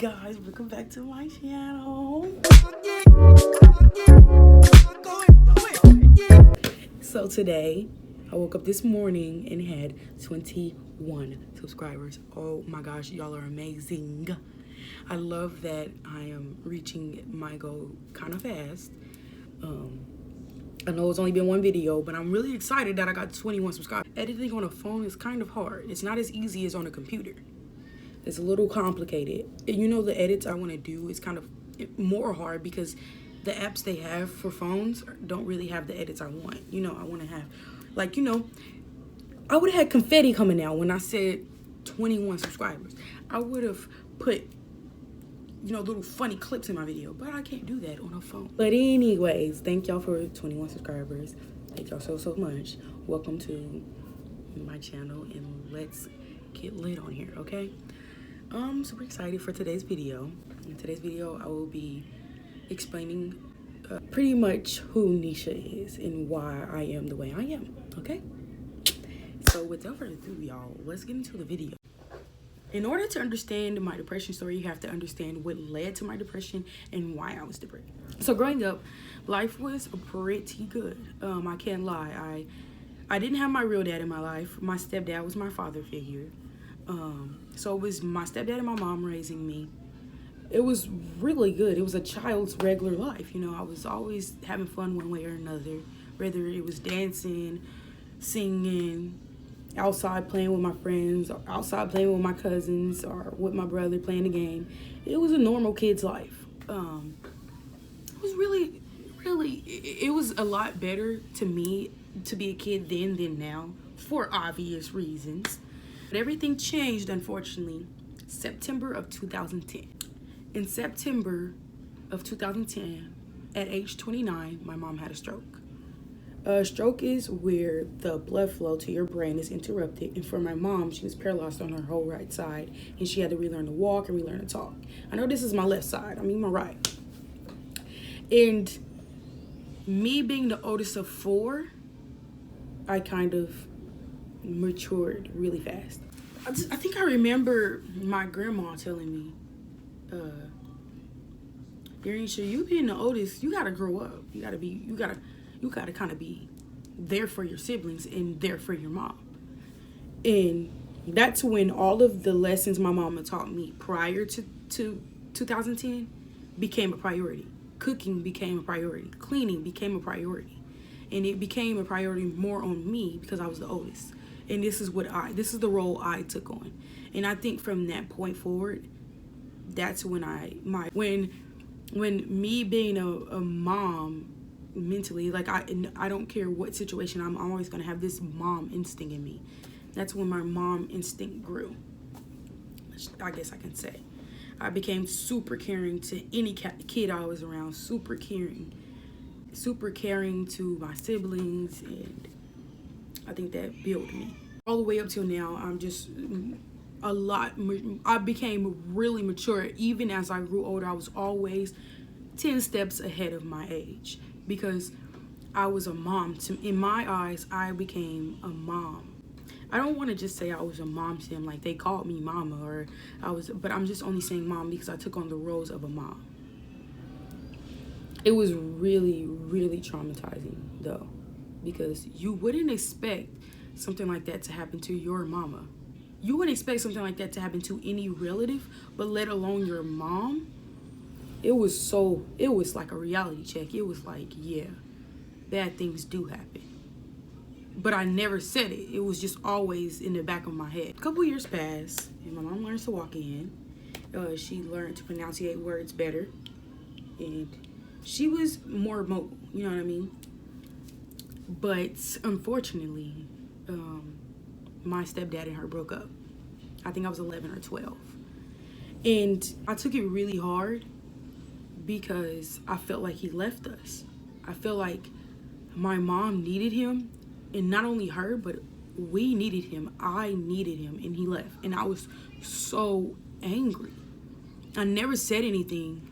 guys, welcome back to my channel. So today I woke up this morning and had 21 subscribers. Oh my gosh, y'all are amazing. I love that I am reaching my goal kind of fast. I know it's only been one video, but I'm really excited that I got 21 subscribers. Editing on a phone is kind of hard. It's not as easy as on a computer. It's a little complicated. And you know, the edits I want to do is kind of more hard because the apps they have for phones don't really have the edits I want. You know, I want to have, like, you know, I would have had confetti coming out when I said 21 subscribers. I would have put, you know, little funny clips in my video, but I can't do that on a phone. But anyways, thank y'all for 21 subscribers. Thank y'all so much. Welcome to my channel, and let's get lit on here, okay? I'm super excited for today's video. In today's video, I will be explaining pretty much who Nesha is and why I am the way I am, okay? So without further ado, y'all, let's get into the video. In order to understand my depression story, you have to understand what led to my depression and why I was depressed. So growing up, life was pretty good. I can't lie. I didn't have my real dad in my life. My stepdad was my father figure. So it was my stepdad and my mom raising me. It was really good. It was a child's regular life. You know, I was always having fun one way or another, whether it was dancing, singing, outside playing with my friends, or outside playing with my cousins, or with my brother playing the game. It was a normal kid's life. It was really, it was a lot better to me to be a kid then than now, for obvious reasons. But everything changed, unfortunately, September of 2010. In September of 2010, at age 29, my mom had a stroke. A stroke is where the blood flow to your brain is interrupted. And for my mom, she was paralyzed on her whole right side, and she had to relearn to walk and relearn to talk. I know this is my left side, I mean my right. And me being the oldest of four, I kind of matured really fast. I think I remember my grandma telling me, Nesha, you being the oldest, you gotta grow up. You gotta kind of be there for your siblings and there for your mom. And that's when all of the lessons my mama taught me prior to 2010 became a priority. Cooking became a priority. Cleaning became a priority. And it became a priority more on me because I was the oldest. And this is the role I took on. And I think from that point forward, that's when when me being a mom mentally, like I don't care what situation, I'm always gonna have this mom instinct in me. That's when my mom instinct grew, I guess I can say. I became super caring to any kid I was around, super caring to my siblings, and I think that built me. All the way up till now, I'm just I became really mature. Even as I grew older, I was always 10 steps ahead of my age because I was a mom. In my eyes, I became a mom. I don't want to just say I was a mom to them, like they called me mama, but I'm just only saying mom because I took on the roles of a mom. It was really traumatizing though, because you wouldn't expect something like that to happen to your mama. You wouldn't expect something like that to happen to any relative, but let alone your mom. It was like a reality check. It was like, yeah, bad things do happen. But I never said it. It was just always in the back of my head. A couple years passed, and my mom learned to walk again. She learned to pronunciate words better, and she was more mobile, you know what I mean? But unfortunately, my stepdad and her broke up. I think I was 11 or 12. And I took it really hard because I felt like he left us. I felt like my mom needed him, and not only her, but we needed him. I needed him, and he left. And I was so angry. I never said anything.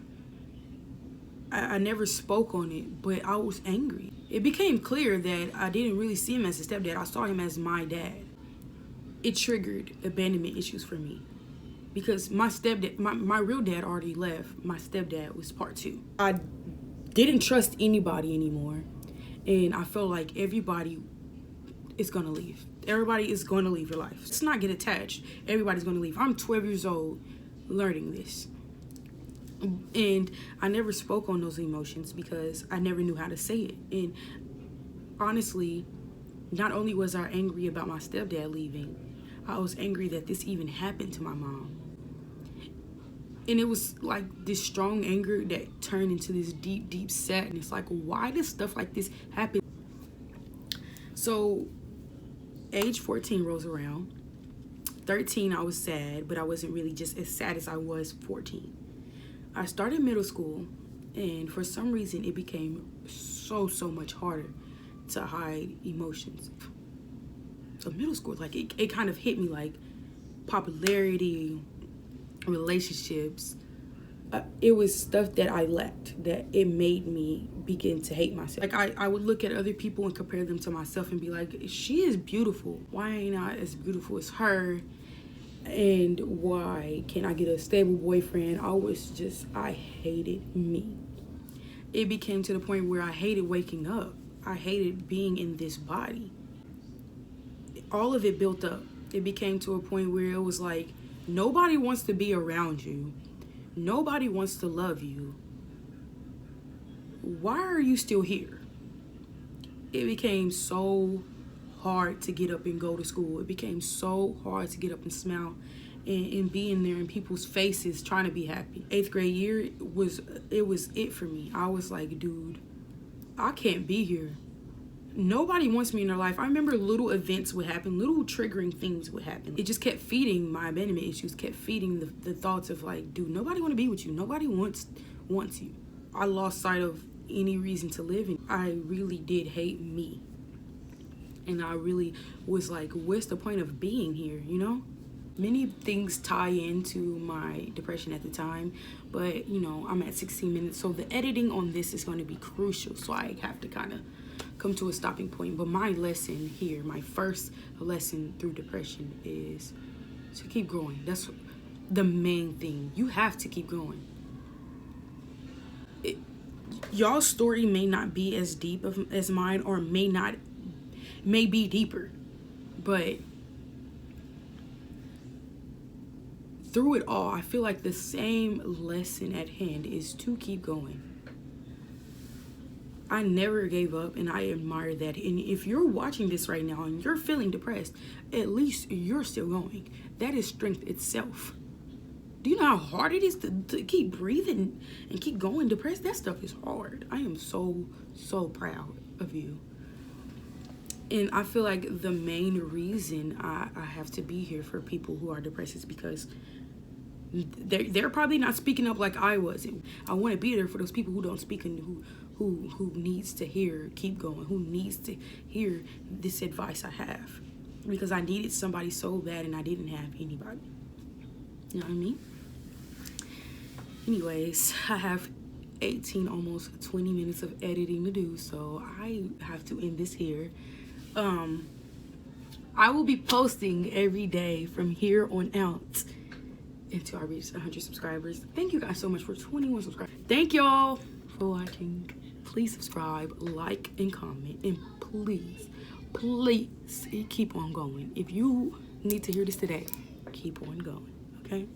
I never spoke on it, but I was angry. It became clear that I didn't really see him as a stepdad. I saw him as my dad. It triggered abandonment issues for me. because my stepdad, my real dad already left. My stepdad was part 2. I didn't trust anybody anymore, and I felt like everybody is gonna leave. Everybody is going to leave your life. Let's not get attached. Everybody's going to leave. I'm 12 years old learning this. And I never spoke on those emotions because I never knew how to say it. And honestly, not only was I angry about my stepdad leaving, I was angry that this even happened to my mom. And it was like this strong anger that turned into this deep, deep sadness. Like, why does stuff like this happen? So age 14 rolls around. 13, I was sad, but I wasn't really just as sad as I was 14. I started middle school, and for some reason, it became so much harder to hide emotions. So middle school, like, it kind of hit me like popularity, relationships. It was stuff that I lacked, that it made me begin to hate myself. Like, I would look at other people and compare them to myself and be like, she is beautiful. Why ain't I as beautiful as her? And why can't I get a stable boyfriend? I hated me. It became to the point where I hated waking up. I hated being in this body. All of it built up. It became to a point where it was like, nobody wants to be around you. Nobody wants to love you. Why are you still here? It became so hard to get up and go to school. It became so hard to get up and smile and be in there in people's faces trying to be happy. 8th grade year was it for me. I was like, dude, I can't be here. Nobody wants me in their life. I remember little events would happen, little triggering things would happen. It just kept feeding my abandonment issues, kept feeding the thoughts of like, dude, nobody want to be with you. Nobody wants you. I lost sight of any reason to live, and I really did hate me. And I really was like, what's the point of being here, you know? Many things tie into my depression at the time, but you know, I'm at 16 minutes, so the editing on this is going to be crucial, so I have to kind of come to a stopping point. But my lesson here, my first lesson through depression, is to keep growing. That's the main thing. You have to keep going. Y'all's story may not be as deep as mine, or may be deeper, but through it all, I feel like the same lesson at hand is to keep going. I never gave up, and I admire that. And if you're watching this right now and you're feeling depressed, at least you're still going. That is strength itself. Do you know how hard it is to keep breathing and keep going depressed? That stuff is hard. I am so proud of you. And I feel like the main reason I have to be here for people who are depressed is because they're probably not speaking up like I was. I want to be there for those people who don't speak and who needs to hear keep going, who needs to hear this advice I have, because I needed somebody so bad and I didn't have anybody. You know what I mean? Anyways, I have 18, almost 20 minutes of editing to do, so I have to end this here. I will be posting every day from here on out until I reach 100 subscribers. Thank you guys so much for 21 subscribers. Thank y'all for watching. Please subscribe, like, and comment, and please keep on going. If you need to hear this today, keep on going, okay?